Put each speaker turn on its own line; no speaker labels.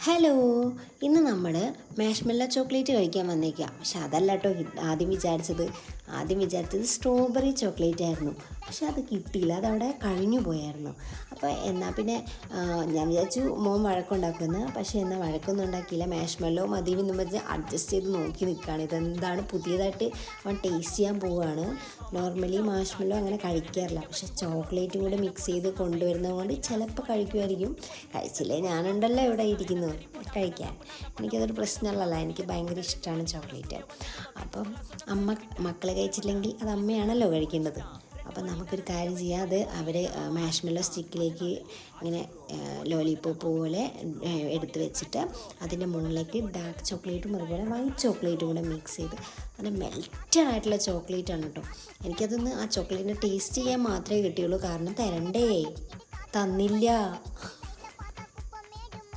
Hello, ഇന്ന് നമ്മൾ marshmallow chocolate കഴിക്കാൻ വന്നേക്കാം. പക്ഷെ അതല്ല കേട്ടോ ആദ്യം വിചാരിച്ചത് സ്ട്രോബെറി ചോക്ലേറ്റ് ആയിരുന്നു. പക്ഷെ അത് കിട്ടിയില്ല, അതവിടെ കഴിഞ്ഞു പോയായിരുന്നു. അപ്പോൾ എന്നാൽ പിന്നെ ഞാൻ വിചാരിച്ചു മോൻ വഴക്കുണ്ടാക്കുമെന്ന്. പക്ഷേ എന്നാൽ വഴക്കൊന്നും ഉണ്ടാക്കിയില്ല. മാഷ്മെല്ലോ മതി എന്ന് പറഞ്ഞ് അഡ്ജസ്റ്റ് ചെയ്ത് നോക്കി നിൽക്കുകയാണ്. ഇതെന്താണ് പുതിയതായിട്ട് അവൻ ടേസ്റ്റ് ചെയ്യാൻ പോവുകയാണ്. നോർമലി മാഷ്മെല്ലോ അങ്ങനെ കഴിക്കാറില്ല, പക്ഷെ ചോക്ലേറ്റും കൂടെ മിക്സ് ചെയ്ത് കൊണ്ടുവരുന്നത് കൊണ്ട് ചിലപ്പോൾ കഴിക്കുമായിരിക്കും. കഴിച്ചില്ലേ ഞാനുണ്ടല്ലോ ഇവിടെ ഇരിക്കുന്നത് കഴിക്കാൻ. എനിക്കതൊരു പ്രശ്നമല്ലല്ലോ, എനിക്ക് ഭയങ്കര ഇഷ്ടമാണ് ചോക്ലേറ്റ്. അപ്പം മക്കൾ കഴിച്ചില്ലെങ്കിൽ അത് അമ്മയാണല്ലോ കഴിക്കേണ്ടത്. അപ്പം നമുക്കൊരു കാര്യം ചെയ്യാം, അത് അവർ മാഷ്മെല്ലോ സ്റ്റിക്കിലേക്ക് ഇങ്ങനെ ലോലിപോപ്പ് പോലെ എടുത്ത് വെച്ചിട്ട് അതിൻ്റെ മുകളിലേക്ക് ഡാർക്ക് ചോക്ലേറ്റും അതുപോലെ വൈറ്റ് ചോക്ലേറ്റും കൂടെ മിക്സ് ചെയ്ത് നല്ല മെൽറ്റഡ് ആയിട്ടുള്ള ചോക്ലേറ്റാണ് കേട്ടോ. എനിക്കതൊന്ന് ആ ചോക്ലേറ്റിൻ്റെ ടേസ്റ്റ് ചെയ്യാൻ മാത്രമേ കിട്ടിയുള്ളൂ, കാരണം തന്നില്ല.